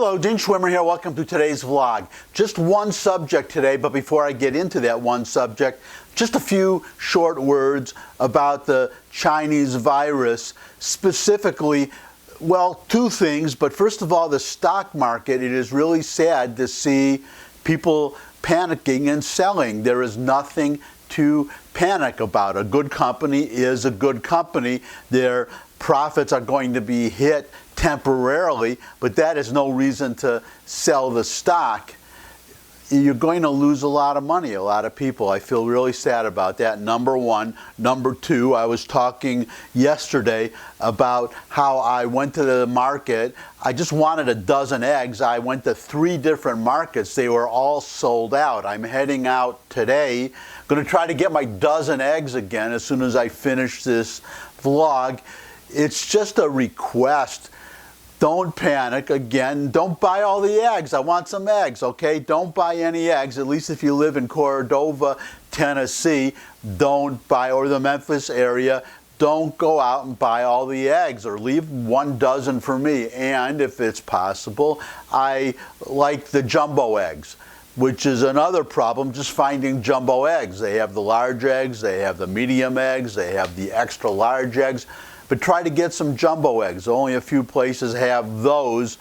Hello, Dean Schwimmer here. Welcome to today's vlog. Just one subject today, but before I get into that one subject, just a few short words about the Chinese virus. Specifically, well, two things, but first of all, the stock market. It is really sad to see people panicking and selling. There is nothing to panic about. A good company is a good company. Their profits are going to be hit temporarily, but that is no reason to sell the stock. You're going to lose a lot of money, a lot of people. I feel really sad about that, number one. Number two, I was talking yesterday about how I went to the market. I just wanted a dozen eggs. I went to 3 different markets. They were all sold out. I'm heading out today. Going to try to get my dozen eggs again as soon as I finish this vlog. It's just a request. Don't panic. Again, don't buy all the eggs. I want some eggs, okay? Don't buy any eggs, at least if you live in Cordova, Tennessee. Don't buy, or the Memphis area. Don't go out and buy all the eggs, or leave 1 dozen for me. And if it's possible, I like the jumbo eggs, which is another problem, just finding jumbo eggs. They have the large eggs, they have the medium eggs, they have the extra large eggs. But try to get some jumbo eggs. Only a few places have those.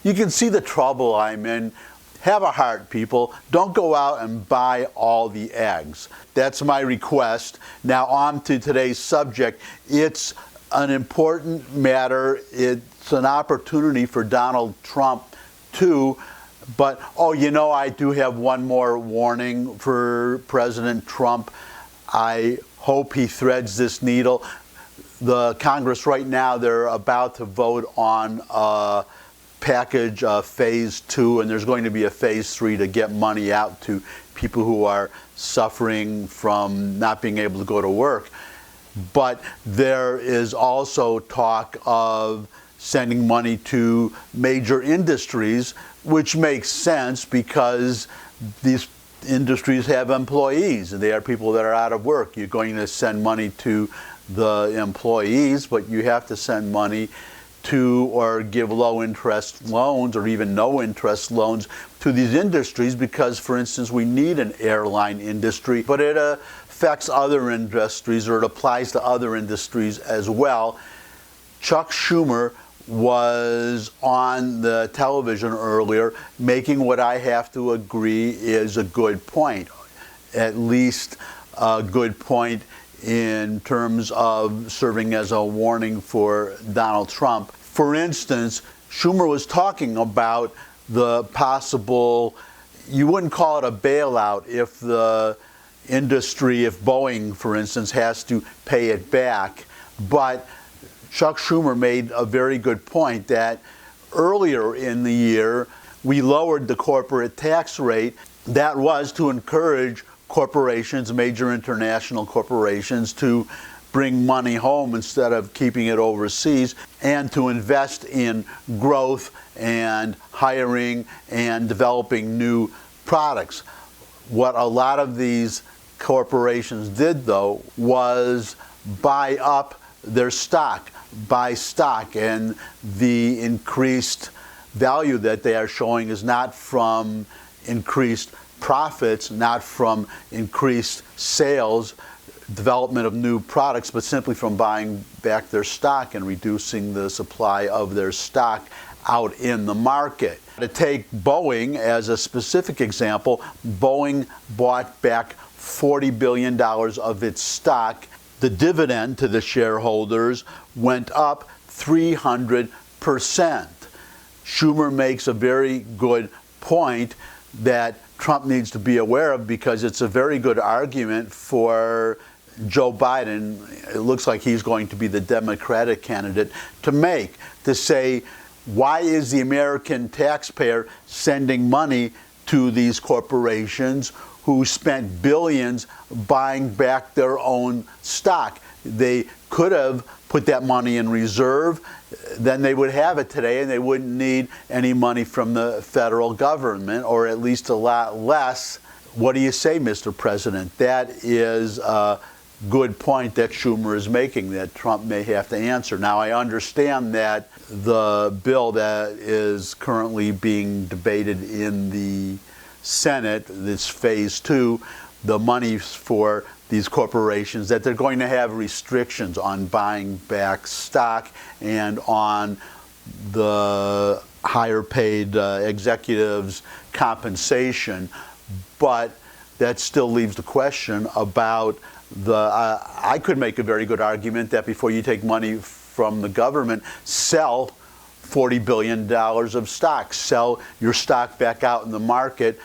You can see the trouble I'm in. Have a heart, people. Don't go out and buy all the eggs. That's my request. Now on to today's subject. It's an important matter. It's an opportunity for Donald Trump too. But, oh, you know, I do have one more warning for President Trump. I hope he threads this needle. The Congress right now, they're about to vote on a package of Phase 2, and there's going to be a Phase 3 to get money out to people who are suffering from not being able to go to work. But there is also talk of sending money to major industries, which makes sense because these industries have employees, and they are people that are out of work. You're going to send money to the employees, but you have to send money to or give low interest loans or even no interest loans to these industries because, for instance, we need an airline industry, but it affects other industries, or it applies to other industries as well. Chuck Schumer was on the television earlier making what I have to agree is a good point, at least a good point in terms of serving as a warning for Donald Trump. For instance, Schumer was talking about the possible, you wouldn't call it a bailout if the industry, if Boeing, for instance, has to pay it back. But Chuck Schumer made a very good point that earlier in the year, we lowered the corporate tax rate. That was to encourage corporations, major international corporations, to bring money home instead of keeping it overseas, and to invest in growth and hiring and developing new products. What a lot of these corporations did, though, was buy up their stock, buy stock, and the increased value that they are showing is not from increased profits, not from increased sales, development of new products, but simply from buying back their stock and reducing the supply of their stock out in the market. To take Boeing as a specific example, Boeing bought back $40 billion of its stock. The dividend to the shareholders went up 300%. Schumer makes a very good point that Trump needs to be aware of, because it's a very good argument for Joe Biden. It looks like he's going to be the Democratic candidate to make, to say, why is the American taxpayer sending money to these corporations who spent billions buying back their own stock? They could have put that money in reserve, then they would have it today and they wouldn't need any money from the federal government, or at least a lot less. What do you say, Mr. President? That is a good point that Schumer is making, that Trump may have to answer. Now, I understand that the bill that is currently being debated in the Senate, this phase 2, the money for these corporations, that they're going to have restrictions on buying back stock and on the higher paid executives' compensation. But that still leaves the question about I could make a very good argument that before you take money from the government, sell $40 billion of stock. Sell your stock back out in the market,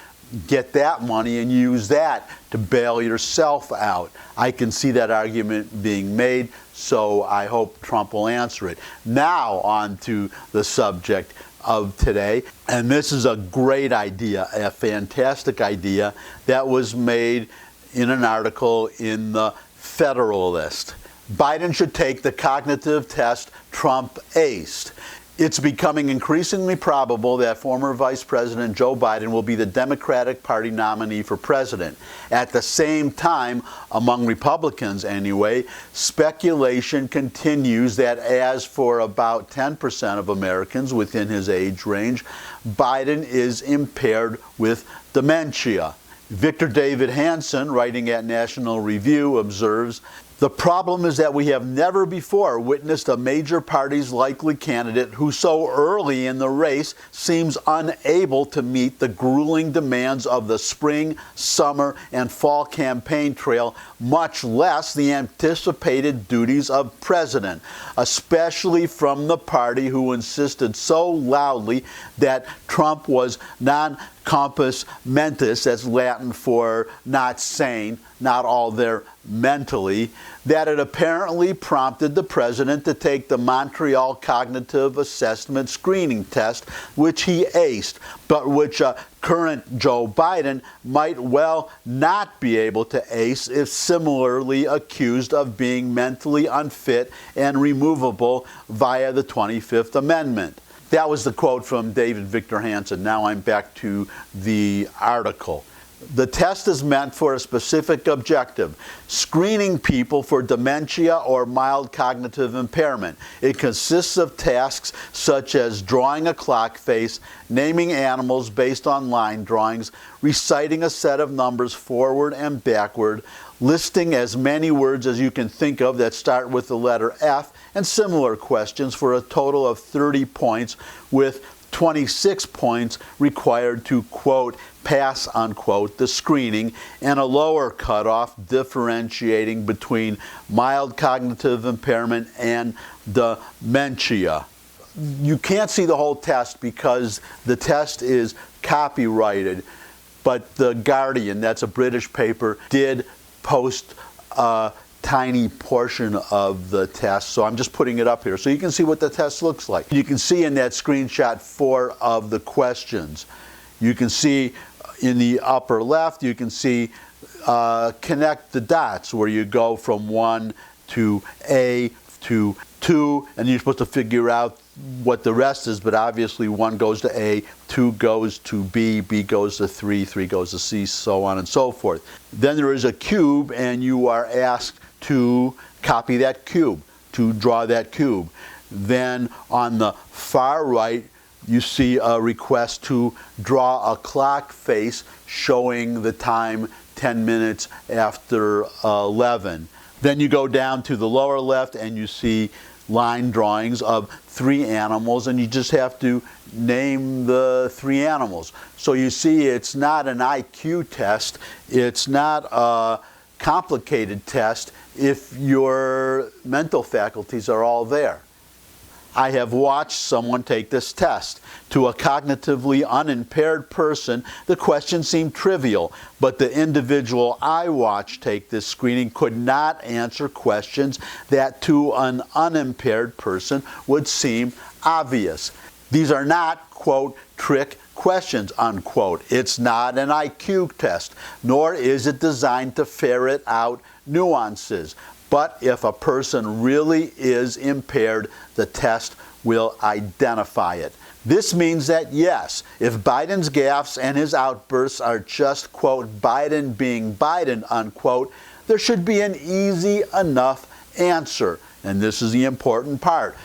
get that money, and use that to bail yourself out. I can see that argument being made, so I hope Trump will answer it. Now on to the subject of today, and this is a great idea, a fantastic idea that was made in an article in the Federalist. Biden should take the cognitive test Trump aced. It's becoming increasingly probable that former Vice President Joe Biden will be the Democratic Party nominee for president. At the same time, among Republicans anyway, speculation continues that as for about 10% of Americans within his age range, Biden is impaired with dementia. Victor David Hanson, writing at National Review, observes, "The problem is that we have never before witnessed a major party's likely candidate who so early in the race seems unable to meet the grueling demands of the spring, summer, and fall campaign trail, much less the anticipated duties of president, especially from the party who insisted so loudly that Trump was non-compos mentis," that's Latin for not sane, not all there mentally, that it apparently prompted the president to take the Montreal Cognitive Assessment Screening Test, which he aced, but which current Joe Biden might well not be able to ace if similarly accused of being mentally unfit and removable via the 25th Amendment. That was the quote from David Victor Hanson. Now I'm back to the article. The test is meant for a specific objective: screening people for dementia or mild cognitive impairment. It consists of tasks such as drawing a clock face, naming animals based on line drawings, reciting a set of numbers forward and backward, listing as many words as you can think of that start with the letter F, and similar questions for a total of 30 points, with 26 points required to, quote, pass, unquote, the screening, and a lower cutoff differentiating between mild cognitive impairment and dementia. You can't see the whole test because the test is copyrighted, but The Guardian, that's a British paper, did post a tiny portion of the test, so I'm just putting it up here so you can see what the test looks like. You can see in that screenshot 4 of the questions. You can see in the upper left, you can see connect the dots, where you go from 1 to A to 2, and you're supposed to figure out what the rest is, but obviously 1 goes to A, 2 goes to B, B goes to 3, 3 goes to C, so on and so forth. Then there is a cube, and you are asked to copy that cube, to draw that cube. Then on the far right, you see a request to draw a clock face showing the time 10 minutes after 11. Then you go down to the lower left and you see line drawings of 3 animals, and you just have to name the 3 animals. So you see, it's not an IQ test, it's not a complicated test if your mental faculties are all there. I have watched someone take this test. To a cognitively unimpaired person, the question seemed trivial, but the individual I watched take this screening could not answer questions that to an unimpaired person would seem obvious. These are not, quote, trick questions, unquote. It's not an IQ test, nor is it designed to ferret out nuances. But if a person really is impaired, the test will identify it. This means that, yes, if Biden's gaffes and his outbursts are just, quote, Biden being Biden, unquote, there should be an easy enough answer. And this is the important part.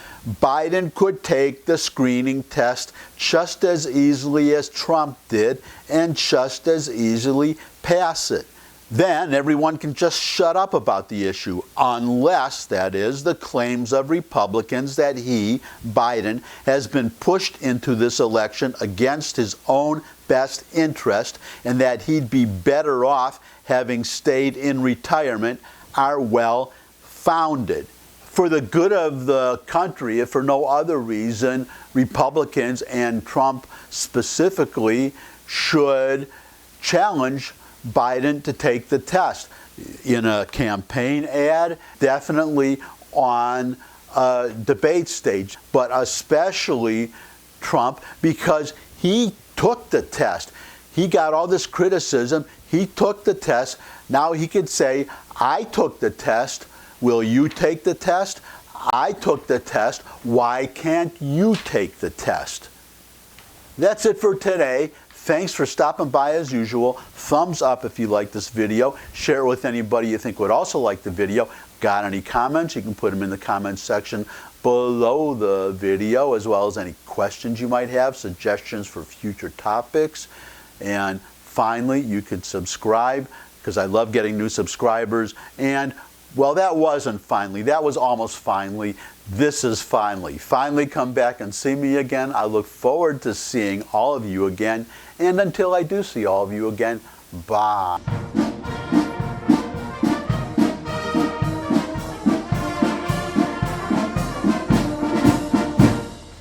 Biden could take the screening test just as easily as Trump did and just as easily pass it. Then everyone can just shut up about the issue, unless, that is, the claims of Republicans that he, Biden, has been pushed into this election against his own best interest and that he'd be better off having stayed in retirement are well founded. For the good of the country, if for no other reason, Republicans and Trump specifically should challenge Biden to take the test in a campaign ad, definitely on a debate stage, but especially Trump, because he took the test. He got all this criticism. He took the test. Now he could say, I took the test. Will you take the test? I took the test. Why can't you take the test? That's it for today. Thanks for stopping by as usual. Thumbs up if you like this video. Share it with anybody you think would also like the video. Got any comments? You can put them in the comments section below the video, as well as any questions you might have, suggestions for future topics. And finally, you could subscribe, because I love getting new subscribers. And well, that wasn't finally. That was almost finally. This is finally. Finally come back and see me again. I look forward to seeing all of you again. And until I do see all of you again, bye.